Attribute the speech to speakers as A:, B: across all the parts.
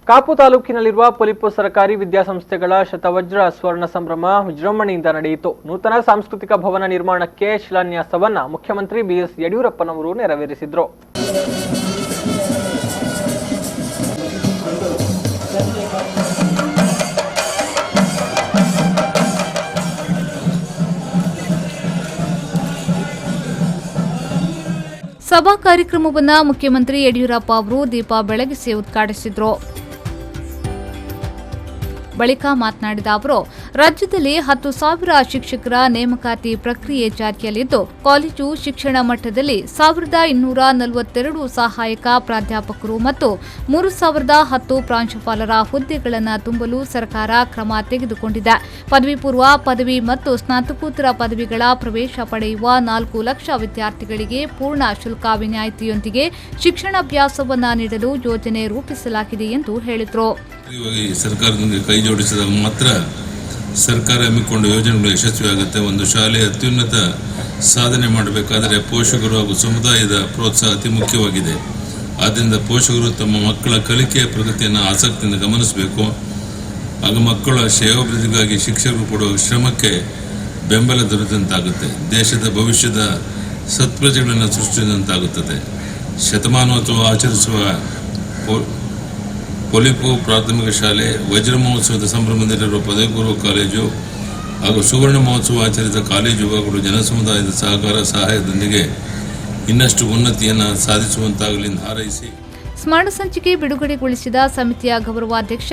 A: ಕಾಪು ತಾಲೂಕಿನಲ್ಲಿರುವ ಪೊಲಿಪು ಸರ್ಕಾರಿ ವಿದ್ಯಾಸಂಸ್ಥೆಗಳ ಶತವಜ್ರ ಸ್ವರ್ಣ ಸಂಭ್ರಮ ವಿಜೃಂಭಣೆಯಿಂದ ನಡೆಯಿತು. ನೂತನ ಸಾಂಸ್ಕೃತಿಕ ಭವನ ನಿರ್ಮಾಣಕ್ಕೆ ಶಿಲಾನ್ಯಾಸವನ್ನ ಮುಖ್ಯಮಂತ್ರಿ ಬಿಎಸ್ ಯಡಿಯೂರಪ್ಪನವರು ನೆರವೇರಿಸಿದರು.
B: ಸಭಾ ಕಾರ್ಯಕ್ರಮವನ್ನು ಮುಖ್ಯಮಂತ್ರಿ ಯಡಿಯೂರಪ್ಪ ಅವರು ದೀಪ ಬೆಳಗಿಸಿ ಉದ್ಘಾಟಿಸಿದರು. ಬಳಿಕ ಮಾತನಾಡಿದ ಅವರು, ರಾಜ್ಯದಲ್ಲಿ 10,000 ಶಿಕ್ಷಕರ ನೇಮಕಾತಿ ಪ್ರಕ್ರಿಯೆ ಜಾರಿಯಲ್ಲಿದ್ದು, ಕಾಲೇಜು ಶಿಕ್ಷಣ ಮಟ್ಟದಲ್ಲಿ 1,242 ಸಹಾಯಕ ಪ್ರಾಧ್ಯಾಪಕರು ಮತ್ತು 3,010 ಪ್ರಾಂಶುಪಾಲರ ಹುದ್ದೆಗಳನ್ನು ತುಂಬಲು ಸರ್ಕಾರ ಕ್ರಮ ತೆಗೆದುಕೊಂಡಿದೆ. ಪದವಿ ಪೂರ್ವ, ಪದವಿ ಮತ್ತು ಸ್ನಾತಕೋತ್ತರ ಪದವಿಗಳ ಪ್ರವೇಶ ಪಡೆಯುವ 4 ಲಕ್ಷ ವಿದ್ಯಾರ್ಥಿಗಳಿಗೆ ಪೂರ್ಣ ಶುಲ್ಕ ವಿನಾಯಿತಿಯೊಂದಿಗೆ ಶಿಕ್ಷಣಾಭ್ಯಾಸವನ್ನು ನೀಡಲು ಯೋಜನೆ ರೂಪಿಸಲಾಗಿದೆ ಎಂದು ಹೇಳಿದರು.
C: ಸರ್ಕಾರದೊಂದಿಗೆ ಕೈ ಜೋಡಿಸಿದಾಗ ಮಾತ್ರ ಸರ್ಕಾರ ಹಮ್ಮಿಕೊಂಡ ಯೋಜನೆಗಳು ಯಶಸ್ವಿಯಾಗುತ್ತೆ. ಒಂದು ಶಾಲೆ ಅತ್ಯುನ್ನತ ಸಾಧನೆ ಮಾಡಬೇಕಾದರೆ ಪೋಷಕರು ಹಾಗೂ ಸಮುದಾಯದ ಪ್ರೋತ್ಸಾಹ ಅತಿ ಮುಖ್ಯವಾಗಿದೆ. ಆದ್ದರಿಂದ ಪೋಷಕರು ತಮ್ಮ ಮಕ್ಕಳ ಕಲಿಕೆಯ ಪ್ರಗತಿಯನ್ನು ಆಸಕ್ತಿಯಿಂದ ಗಮನಿಸಬೇಕು. ಆಗ ಮಕ್ಕಳ ಶ್ರೇಯೋಭಿವೃದ್ಧಿಗಾಗಿ ಶಿಕ್ಷಕರು ಕೊಡುವ ಶ್ರಮಕ್ಕೆ ಬೆಂಬಲ ದೊರೆತಂತಾಗುತ್ತೆ. ದೇಶದ ಭವಿಷ್ಯದ ಸತ್ಪ್ರಜೆಗಳನ್ನು ಸೃಷ್ಟಿಸಿದಂತಾಗುತ್ತದೆ. ಶತಮಾನೋತ್ಸವ ಆಚರಿಸುವ ಪೊಲಿಪು ಪ್ರಾಥಮಿಕ ಶಾಲೆ, ವಜ್ರ ಮಹೋತ್ಸವದ ಸಂಭ್ರಮದಲ್ಲಿರುವ ಪದವಿ ಪೂರ್ವ ಕಾಲೇಜು ಹಾಗೂ ಸುವರ್ಣ ಮಹೋತ್ಸವ ಆಚರಿಸಿದ ಕಾಲೇಜು ವಿಭಾಗಗಳು ಜನಸಮುದಾಯದ ಸಹಾಯದೊಂದಿಗೆ ಇನ್ನಷ್ಟು ಉನ್ನತಿಯನ್ನು ಸಾಧಿಸುವಂತಾಗಲಿ ಎಂದು ಹಾರೈಸಿ
B: ಸ್ಮರಣ ಸಂಚಿಕೆ ಬಿಡುಗಡೆಗೊಳಿಸಿದ ಸಮಿತಿಯ ಗೌರವಾಧ್ಯಕ್ಷ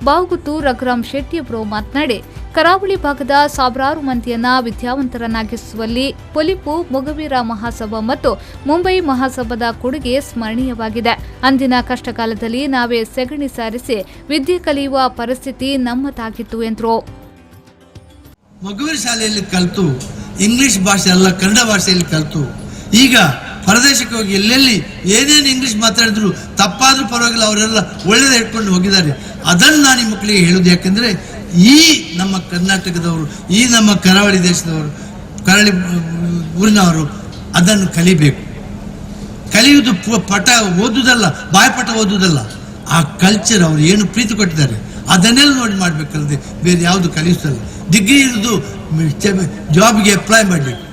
B: ಬಾವುಗುತ್ತು ರಘುರಾಮ್ ಶೆಟ್ಟಿ ಅವರು ಮಾತನಾಡಿ, ಕರಾವಳಿ ಭಾಗದ ಸಾವಿರಾರು ಮಂದಿಯನ್ನ ವಿದ್ಯಾವಂತರನ್ನಾಗಿಸುವಲ್ಲಿ ಪೊಲಿಪು ಮೊಗವೀರ ಮಹಾಸಭಾ ಮತ್ತು ಮುಂಬೈ ಮಹಾಸಭಾದ ಕೊಡುಗೆ ಸ್ಮರಣೀಯವಾಗಿದೆ. ಅಂದಿನ ಕಷ್ಟಕಾಲದಲ್ಲಿ ನಾವೇ ಸೆಗಣಿ ಸಾರಿಸಿ ವಿದ್ಯೆ ಕಲಿಯುವ ಪರಿಸ್ಥಿತಿ ನಮ್ಮದಾಗಿತ್ತು ಎಂದರು.
D: ಮೊಗವೀರ ಶಾಲೆಯಲ್ಲಿ ಕಲಿತು ಇಂಗ್ಲಿಷ್ ಭಾಷೆ ಅಲ್ಲ ಕನ್ನಡ ಭಾಷೆಯಲ್ಲಿ ಕಲಿತು ಈಗ ಹೊರದೇಶಕ್ಕೆ ಹೋಗಿ ಎಲ್ಲೆಲ್ಲಿ ಏನೇನು ಇಂಗ್ಲಿಷ್ ಮಾತಾಡಿದ್ರು ತಪ್ಪಾದ್ರೂ ಪರವಾಗಿಲ್ಲ, ಅವರೆಲ್ಲ ಒಳ್ಳೆಯದ ಇಟ್ಕೊಂಡು ಹೋಗಿದ್ದಾರೆ. ಅದನ್ನು ನಾನು ಈ ಮಕ್ಕಳಿಗೆ ಹೇಳೋದು, ಯಾಕೆಂದರೆ ಈ ನಮ್ಮ ಕರ್ನಾಟಕದವರು, ಈ ನಮ್ಮ ಕರಾವಳಿ ದೇಶದವರು, ಕರಾವಳಿ ಊರಿನವರು ಅದನ್ನು ಕಲಿಬೇಕು. ಕಲಿಯುವುದು ಪಟ ಓದುವುದಲ್ಲ, ಬಾಯ್ಪಟ ಓದುವುದಲ್ಲ, ಆ ಕಲ್ಚರ್ ಅವರು ಏನು ಪ್ರೀತಿ ಕೊಟ್ಟಿದ್ದಾರೆ ಅದನ್ನೆಲ್ಲ ನೋಡಿ ಮಾಡಬೇಕಲ್ಲದೆ ಬೇರೆ ಯಾವುದು ಕಲಿಸಲ್ಲ. ಡಿಗ್ರಿ ಇರೋದು ಜಾಬ್ಗೆ ಅಪ್ಲೈ ಮಾಡಬೇಕು,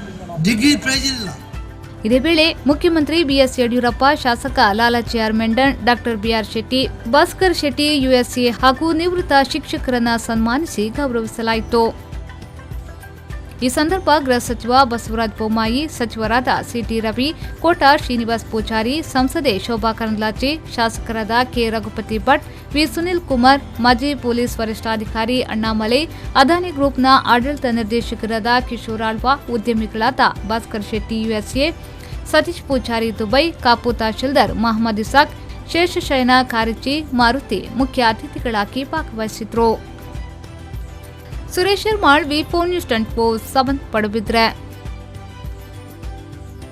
D: ಡಿಗ್ರಿ ಪ್ರೈಸ್ ಇಲ್ಲ.
B: ಇದೇ ವೇಳೆ ಮುಖ್ಯಮಂತ್ರಿ ಬಿಎಸ್ ಯಡಿಯೂರಪ್ಪ, ಶಾಸಕ ಲಾಲಾಜಿ ಆರ್ ಮೆಂಡನ್, ಡಾಕ್ಟರ್ ಬಿಆರ್ ಶೆಟ್ಟಿ, ಭಾಸ್ಕರ್ ಶೆಟ್ಟಿ ಯುಎಸ್ಎ ಹಾಗೂ ನಿವೃತ್ತ ಶಿಕ್ಷಕರನ್ನ ಸನ್ಮಾನಿಸಿ ಗೌರವಿಸಲಾಯಿತು. ಈ ಸಂದರ್ಭ ಗೃಹ ಸಚಿವ ಬಸವರಾಜ ಬೊಮ್ಮಾಯಿ, ಸಚಿವರಾದ ಸಿಟಿ ರವಿ, ಕೋಟಾ ಶ್ರೀನಿವಾಸ್ ಪೂಜಾರಿ, ಸಂಸದೆ ಶೋಭಾ ಕರಂದ್ಲಾಜೆ, ಶಾಸಕರಾದ ಕೆ ರಘುಪತಿ ಭಟ್, ವಿ ಸುನಿಲ್ ಕುಮಾರ್, ಮಾಜಿ ಪೊಲೀಸ್ ವರಿಷ್ಠಾಧಿಕಾರಿ ಅಣ್ಣಾಮಲೈ, ಅದಾನಿ ಗ್ರೂಪ್ನ ಆಡಳಿತ ನಿರ್ದೇಶಕರಾದ ಕಿಶೋರ್ ಆಳ್ವಾ, ಉದ್ಯಮಿಗಳಾದ ಭಾಸ್ಕರ್ ಶೆಟ್ಟಿ ಯುಎಸ್ಎ, ಸತೀಶ್ ಪೂಜಾರಿ ದುಬೈ, ಕಾಪು ತಹಶೀಲ್ದಾರ್ ಮಹಮ್ಮದ್ ಇಸಾಕ್, ಶೇಷಶಯನ ಕಾರಿಚಿ, ಮಾರುತಿ ಮುಖ್ಯ ಅತಿಥಿಗಳಾಗಿ ಭಾಗವಹಿಸಿದ್ರು. ಸುರೇಶ್ ಮಾಳ್, ವಿ4 ನ್ಯೂಸ್ 24 ಪಡುಬಿದ್ರೆ.